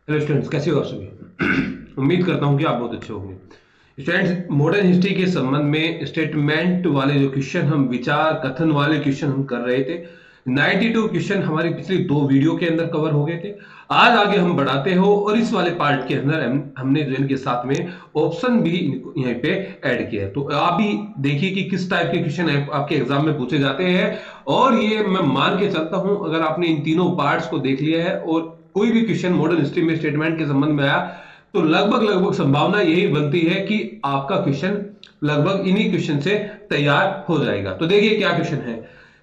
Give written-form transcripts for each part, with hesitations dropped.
Hello students, कैसे हो आप सभी। उम्मीद करता हूं कि आप बहुत अच्छे होंगे। स्टूडेंट्स, मॉडर्न हिस्ट्री के संबंध में स्टेटमेंट वाले जो क्वेश्चन, हम विचार कथन वाले क्वेश्चन हम कर रहे थे। 92 क्वेश्चन हमारी पिछली दो वीडियो के अंदर कवर हो गए थे। आज आगे हम बढ़ाते हो और इस वाले पार्ट के अंदर हमने जो इनके साथ में ऑप्शन भी यहाँ पे ऐड किया है। तो आप भी देखिए कि किस टाइप के क्वेश्चन आपके एग्जाम में पूछे जाते हैं। और ये मैं मान के चलता हूं, अगर आपने इन तीनों पार्ट्स को देख लिया है और कोई भी क्वेश्चन मॉडर्न हिस्ट्री में स्टेटमेंट के संबंध में आया, तो लगभग लगभग संभावना यही बनती है कि आपका क्वेश्चन लगभग इन्हीं क्वेश्चन से तैयार हो जाएगा। तो देखिए क्या क्वेश्चन है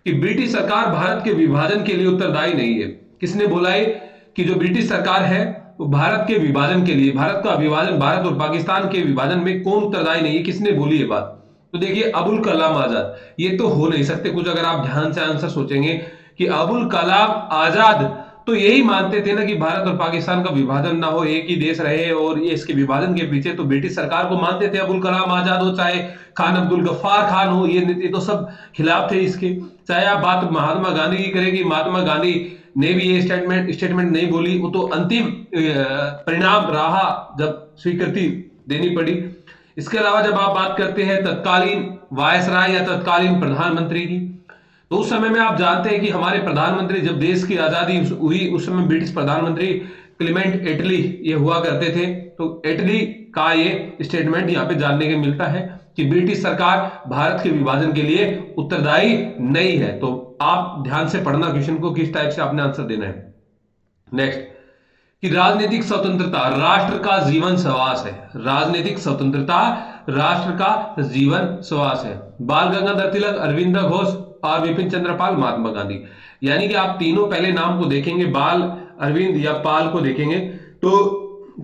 कि ब्रिटिश सरकार भारत के विभाजन के लिए उत्तरदायी नहीं है। किसने बोला है कि जो ब्रिटिश सरकार है वो भारत के विभाजन के लिए, भारत का विभाजन, भारत और पाकिस्तान के विभाजन में कौन उत्तरदायी नहीं है, किसने बोली ये बात? तो देखिए, अबुल कलाम आजाद। ये तो हो नहीं सकते। कुछ अगर आप ध्यान से आंसर सोचेंगे कि अबुल कलाम आजाद तो यही मानते थे ना कि भारत और पाकिस्तान का विभाजन ना हो, एक ही देश रहे। और ये इसके विभाजन के पीछे तो ब्रिटिश सरकार को मानते थे। अबुल कलाम आजाद हो, चाहे खान अब्दुल गफ्फार खान हो, ये तो सब खिलाफ थे इसके। चाहे आप बात महात्मा गांधी की करेंगे, महात्मा गांधी ने भी ये स्टेटमेंट नहीं बोली। वो तो अंतिम परिणाम रहा जब स्वीकृति देनी पड़ी। इसके अलावा जब आप बात करते हैं तत्कालीन वायसराय या तत्कालीन प्रधानमंत्री की, तो उस समय में आप जानते हैं कि हमारे प्रधानमंत्री, जब देश की आजादी हुई उस समय ब्रिटिश प्रधानमंत्री क्लीमेंट एटली ये हुआ करते थे। तो एटली का ये स्टेटमेंट यहां पे जानने को मिलता है कि ब्रिटिश सरकार भारत के विभाजन के लिए उत्तरदायी नहीं है। तो आप ध्यान से पढ़ना क्वेश्चन को, किस टाइप से आपने आंसर देना है। नेक्स्ट, कि राजनीतिक स्वतंत्रता राष्ट्र का जीवन श्वास है। राजनीतिक स्वतंत्रता राष्ट्र का जीवन श्वास है। बाल गंगाधर तिलक, अरविंद घोष और विपिन चंद्र पाल, महात्मा गांधी। यानी कि आप तीनों पहले नाम को देखेंगे, बाल, अरविंद या पाल को देखेंगे, तो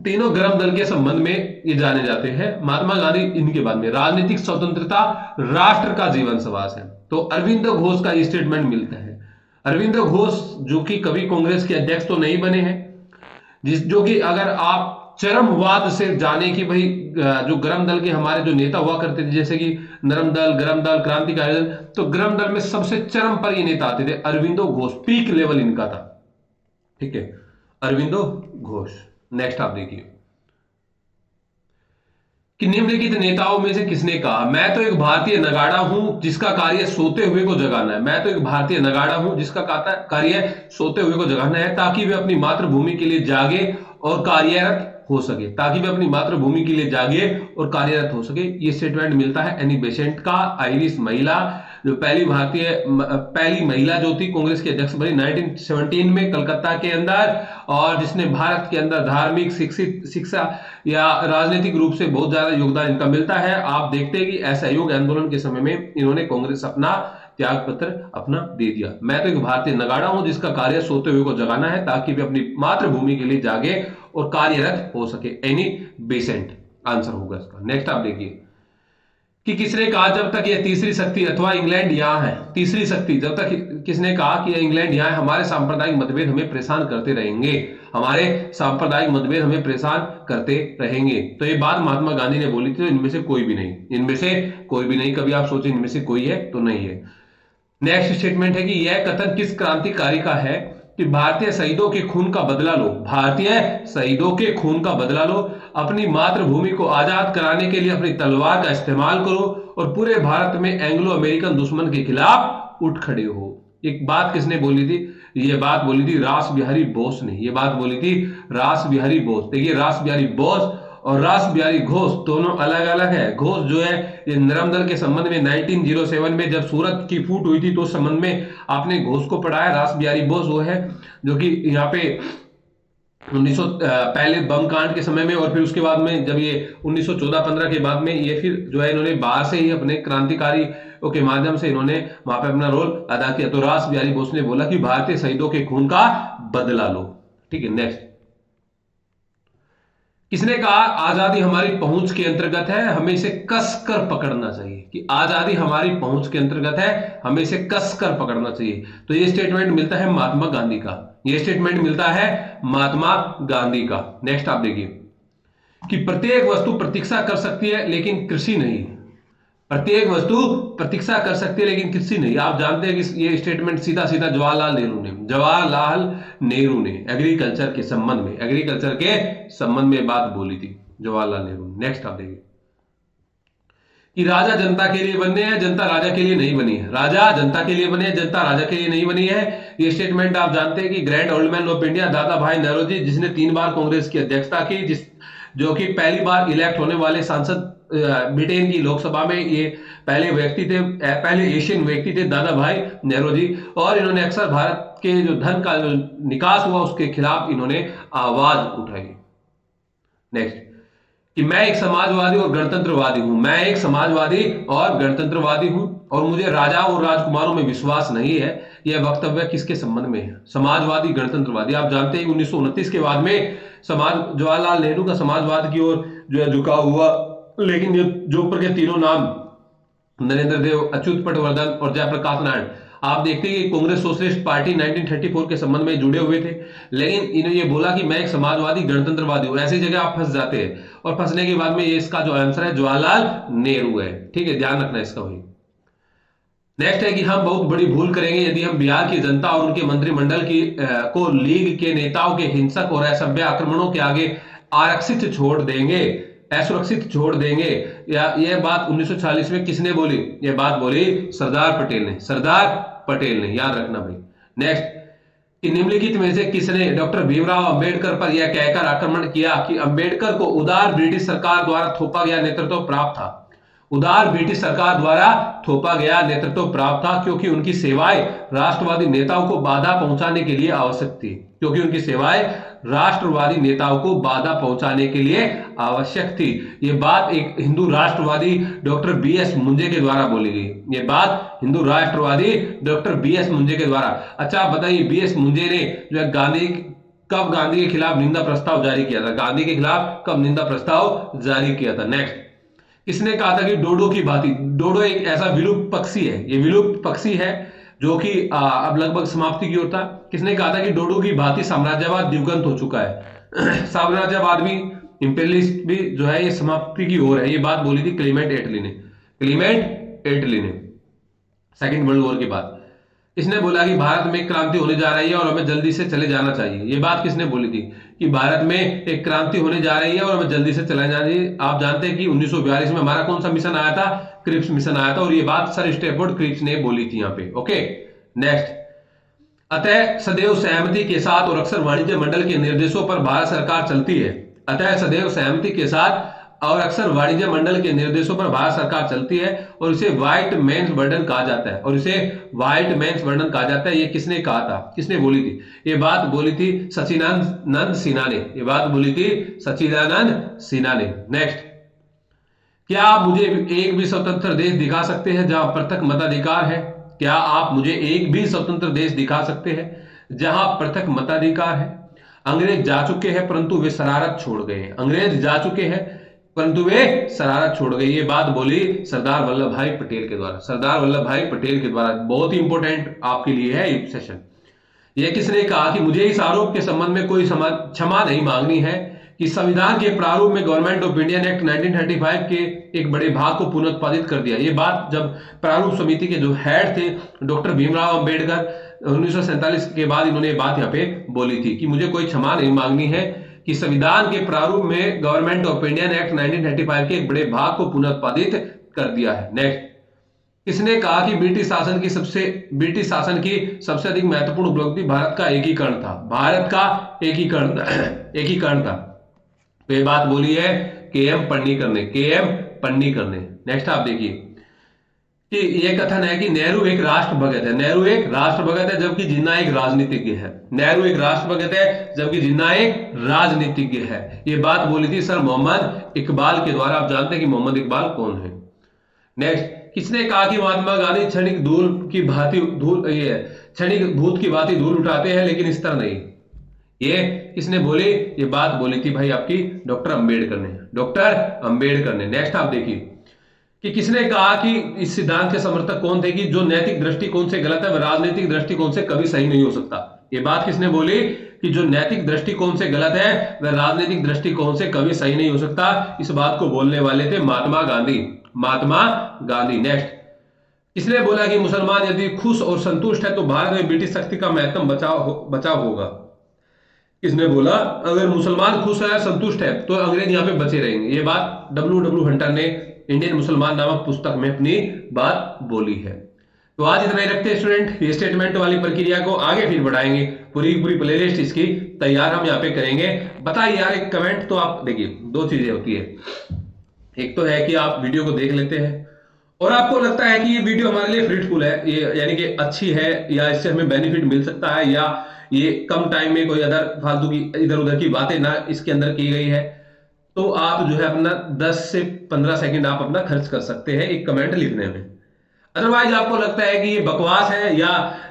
तीनों गर्म दल के संबंध में ये जाने जाते हैं। महात्मा गांधी इनके बाद में। राजनीतिक स्वतंत्रता राष्ट्र का जीवन श्वास है। तो अरविंद घोष का स्टेटमेंट मिलता है। अरविंद घोष जो कि कभी कांग्रेस के अध्यक्ष तो नहीं बने हैं, जो कि अगर आप चरमवाद से जाने कि भाई जो गरम दल के हमारे जो नेता हुआ करते थे, जैसे कि नरम दल, गरम दल, क्रांतिकारी दल, तो गरम दल में सबसे चरम पर ये नेता आते थे अरविंदो घोष। पीक लेवल इनका था। ठीक है, अरविंदो घोष। नेक्स्ट आप देखिए कि निम्नलिखित नेताओं में से किसने कहा, मैं तो एक भारतीय नगाड़ा हूं जिसका कार्य सोते हुए को जगाना है। मैं तो एक भारतीय नगाड़ा हूं जिसका कार्य सोते हुए को जगाना है, ताकि वे अपनी मातृभूमि के लिए जागे और कार्यरत हो सके। ताकि वे अपनी मातृभूमि के लिए जागे और कार्यरत हो सके। ये स्टेटमेंट मिलता है एनी बेसेंट का। आयरिश महिला, जो पहली महिला जो थी कांग्रेस की अध्यक्ष बनी 1917 में कलकत्ता के अंदर, और जिसने भारत के अंदर धार्मिक, शिक्षा या राजनीतिक रूप से बहुत ज्यादा योगदान इनका मिलता है। आप देखते हैं कि असहयोग आंदोलन के समय में इन्होंने कांग्रेस अपना त्याग पत्र अपना दे दिया। मैं तो एक भारतीय नगाड़ा हूं जिसका कार्य सोते हुए को जगाना है, ताकि वे अपनी मातृभूमि के लिए जागे और कार्यरत हो सके। एनी बेसेंट आंसर होगा इसका। नेक्स्ट आप देखिए कि किसने कहा, जब तक यह तीसरी शक्ति अथवा इंग्लैंड यहां है। तीसरी शक्ति, जब तक किसने कहा कि इंग्लैंड यहां है, हमारे सांप्रदायिक मतभेद हमें परेशान करते रहेंगे। हमारे सांप्रदायिक मतभेद हमें परेशान करते रहेंगे। तो ये बात महात्मा गांधी ने बोली थी। तो इनमें से कोई भी नहीं, इनमें से कोई भी नहीं। कभी आप सोचें इनमें से कोई है तो नहीं है। नेक्स्ट स्टेटमेंट है कि यह कथन किस क्रांतिकारी का है कि भारतीय शहीदों के खून का बदला लो। भारतीय शहीदों के खून का बदला लो, अपनी मातृभूमि को आजाद कराने के लिए अपनी तलवार का इस्तेमाल करो और पूरे भारत में एंग्लो अमेरिकन दुश्मन के खिलाफ उठ खड़े हो। एक बात किसने बोली थी? ये बात बोली थी रास बिहारी बोस ने। ये बात बोली थी रास बिहारी बोस। देखिए, रास बिहारी बोस और रास बिहारी घोष दोनों अलग अलग है। घोष जो है ये नरम दल के संबंध में 1907 में जब सूरत की फूट हुई थी तो उस संबंध में आपने घोष को पढ़ाया। रास बिहारी बोस वो है जो कि यहाँ पे 1900 पहले बम कांड के समय में, और फिर उसके बाद में जब ये 1914-15 के बाद में ये फिर जो है इन्होंने बाहर से ही अपने क्रांतिकारी के माध्यम से इन्होंने वहां पे अपना रोल अदा किया। तो रास बिहारी बोस ने बोला कि भारतीय शहीदों के खून का बदला लो। ठीक है, नेक्स्ट, किसने कहा आजादी हमारी पहुंच के अंतर्गत है, हमें इसे कसकर पकड़ना चाहिए। कि आजादी हमारी पहुंच के अंतर्गत है, हमें इसे कसकर पकड़ना चाहिए। तो ये स्टेटमेंट मिलता है महात्मा गांधी का। ये स्टेटमेंट मिलता है महात्मा गांधी का। नेक्स्ट आप देखिए कि प्रत्येक वस्तु प्रतीक्षा कर सकती है लेकिन कृषि नहीं। प्रत्येक वस्तु प्रतीक्षा कर सकती है लेकिन किसी नहीं। आप जानते हैं कि ये स्टेटमेंट सीधा सीधा जवाहरलाल नेहरू ने एग्रीकल्चर के संबंध में बात बोली थी जवाहरलाल नेहरू ने। नेक्स्ट आप देखिए कि राजा जनता के लिए बने हैं, जनता राजा के लिए नहीं बनी है। राजा जनता के लिए बने हैं, जनता राजा के लिए नहीं बनी है। ये स्टेटमेंट आप जानते हैं कि grand old man of India दादा भाई नौरोजी, जिसने 3 बार कांग्रेस की अध्यक्षता की, जो कि पहली बार इलेक्ट होने वाले सांसद ब्रिटेन की लोकसभा में, ये पहले एशियन व्यक्ति थे दादा भाई नौरोजी। और इन्होंने अक्सर भारत के जो धन का जो निकास हुआ उसके खिलाफ इन्होंने आवाज उठाई। नेक्स्ट कि मैं एक समाजवादी और गणतंत्रवादी हूं और मुझे राजा और राजकुमारों में विश्वास नहीं है। यह वक्तव्य किसके संबंध में है? समाजवादी गणतंत्रवादी। आप जानते हैं 1929 के बाद में जवाहरलाल नेहरू का समाजवाद की ओर जो है झुकाव हुआ, लेकिन जो ऊपर के तीनों नाम नरेंद्र देव, अच्युत पटवर्धन और जयप्रकाश नारायण, आप देखते हैं कि कांग्रेस सोशलिस्ट पार्टी 1934 के संबंध में जुड़े हुए थे, लेकिन इन्होंने ये बोला कि मैं एक समाजवादी गणतंत्रवादी हूं। ऐसी जगह आप फंस जाते हैं और फंसने के बाद में ये इसका जो आंसर है जवाहरलाल नेहरू है। ठीक है, ध्यान रखना इसका भाई। नेक्स्ट है कि हम बहुत बड़ी भूल करेंगे यदि हम बिहार की जनता और उनके मंत्रिमंडल को लीग के नेताओं के हिंसक और असभ्य आक्रमणों के आगे असुरक्षित छोड़ देंगे। यह बात 1940 में किसने बोली? यह बात बोली सरदार पटेल ने, याद रखना भाई। नेक्स्ट कि निम्नलिखित में से किसने डॉक्टर भीमराव अंबेडकर पर यह कहकर आक्रमण किया कि अंबेडकर को उदार ब्रिटिश सरकार द्वारा थोपा गया नेतृत्व प्राप्त था? उदार ब्रिटिश सरकार द्वारा थोपा गया नेतृत्व प्राप्त था क्योंकि उनकी सेवाएं राष्ट्रवादी नेताओं को बाधा पहुंचाने के लिए आवश्यक थी। ये बात एक हिंदू राष्ट्रवादी डॉक्टर बीएस मुंजे के द्वारा बोली गई। अच्छा बताइए, बीएस मुंजे ने जो है गांधी के खिलाफ निंदा प्रस्ताव जारी किया था? नेक्स्ट, किसने कहा था कि डोडो एक ऐसा विलुप्त पक्षी है जो कि अब लगभग समाप्ति की ओर था? किसने कहा था कि डोडो की भांति साम्राज्यवाद दिवंगत हो चुका है, साम्राज्यवाद भी, इंपीरियलिस्ट भी जो है ये समाप्ति की ओर है? ये बात बोली थी क्लेमेंट एटली ने सेकेंड वर्ल्ड वॉर के बाद। इसने बोला कि भारत में क्रांति होने जा रही है और हमें जल्दी से चले जाना चाहिए। ये बात किसने बोली थी कि भारत में एक क्रांति होने जा रही है और हमें जल्दी से चले जाना चाहिए? आप जानते हैं कि 1942 में हमारा कौन सा मिशन आया था? क्रिप्स मिशन आया था, और ये बात सर स्टैफोर्ड क्रिप्स ने बोली थी यहाँ पे। ओके, नेक्स्ट, अतः सदैव सहमति के साथ और अक्सर वाणिज्य मंडल के निर्देशों पर भारत सरकार चलती है। और इसे व्हाइट मैन्स बर्डन कहा जाता है। ये किसने कहा था? किसने बोली थी? ये बात बोली थी सच्चिदानंद सिन्हा ने। नेक्स्ट, क्या आप मुझे एक भी स्वतंत्र देश दिखा सकते हैं जहां पृथक मताधिकार है? अंग्रेज जा चुके हैं परंतु वे शरारत छोड़ गए। ये बात बोली सरदार वल्लभ भाई पटेल के द्वारा। बहुत ही इंपॉर्टेंट आपके लिए है ये सेशन। यह किसने कहा कि मुझे इस आरोप के संबंध में कोई क्षमा नहीं मांगनी है कि संविधान के प्रारूप में गवर्नमेंट ऑफ इंडिया एक्ट 1935 के एक बड़े भाग को पुनरुत्पादित कर दिया। ये बात जब प्रारूप समिति के जो हेड थे डॉक्टर भीमराव अंबेडकर 1947 के बाद इन्होंने बात यहाँ पे बोली थी कि मुझे कोई क्षमा नहीं मांगनी है कि संविधान के प्रारूप में गवर्नमेंट ऑफ इंडिया एक्ट 1935 के एक बड़े भाग को पुनरुत्पादित कर दिया है। नेक्स्ट, किसने कहा कि ब्रिटिश शासन की सबसे अधिक महत्वपूर्ण उपलब्धि भारत का एकीकरण था? तो ये बात बोली है के.एम. पन्नीकर ने। नेक्स्ट आप देखिए कि यह कथन है कि नेहरू एक राष्ट्रभगत है जबकि जिन्ना एक राजनीतिज्ञ है। ये बात बोली थी सर मोहम्मद इकबाल के द्वारा। आप जानते हैं कि मोहम्मद इकबाल कौन है? नेक्स्ट, किसने कहा कि महात्मा गांधी क्षणिक भूत की भांति धूल उठाते हैं लेकिन इस तरह नहीं? ये किसने बोली? ये बात बोली थी भाई आपकी डॉक्टर अंबेडकर ने। नेक्स्ट आप देखिए कि किसने कहा कि इस सिद्धांत के समर्थक कौन थे कि जो नैतिक दृष्टिकोण से गलत है वह राजनीतिक दृष्टिकोण से कभी सही नहीं हो सकता? ये बात किसने बोली कि जो नैतिक दृष्टिकोण से गलत है वह राजनीतिक दृष्टिकोण से कभी सही नहीं हो सकता? इस बात को बोलने वाले थे महात्मा गांधी। महात्मा गांधी। नेक्स्ट, किसने बोला कि मुसलमान यदि खुश और संतुष्ट है तो भारत में ब्रिटिश शक्ति का महत्तम बचाव होगा? किसने बोला अगर मुसलमान खुश है संतुष्ट है तो अंग्रेज यहां पे बचे रहेंगे? ये बात डब्ल्यू हंटर ने इंडियन मुसलमान नामक पुस्तक में अपनी बात बोली है। तो आज इतना ही रखते हैं स्टूडेंट, ये स्टेटमेंट वाली प्रक्रिया को आगे फिर बढ़ाएंगे, पूरी पूरी प्लेलिस्ट इसकी तैयार हम यहाँ पे करेंगे। बताइए यार एक कमेंट तो आप देखिए, दो चीजें होती है, एक तो है कि आप वीडियो को देख लेते हैं और आपको लगता है कि ये वीडियो हमारे लिए फ्रूटफुल है, ये यानी कि अच्छी है या इससे हमें बेनिफिट मिल सकता है, या ये कम टाइम में कोई अदर फालतू की इधर उधर की बातें ना इसके अंदर की गई है, तो आप जो है अपना 10 से 15 सेकंड आप अपना खर्च कर सकते हैं एक कमेंट लिखने में। अदरवाइज आपको लगता है कि ये बकवास है या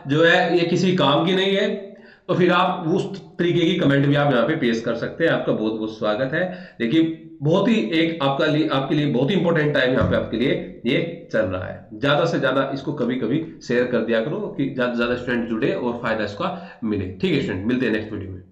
जो है ये किसी काम की नहीं है, तो फिर आप उस तरीके की कमेंट भी आप यहाँ पे पेश कर सकते हैं। आपका बहुत बहुत स्वागत है। देखिए बहुत ही एक आपके लिए बहुत ही इंपॉर्टेंट टाइम यहाँ पे आपके लिए ये चल रहा है। ज्यादा से ज्यादा इसको कभी कभी शेयर कर दिया करो कि ज्यादा से ज्यादा स्टूडेंट जुड़े और फायदा इसका मिले। ठीक है स्टूडेंट, मिलते हैं नेक्स्ट वीडियो में।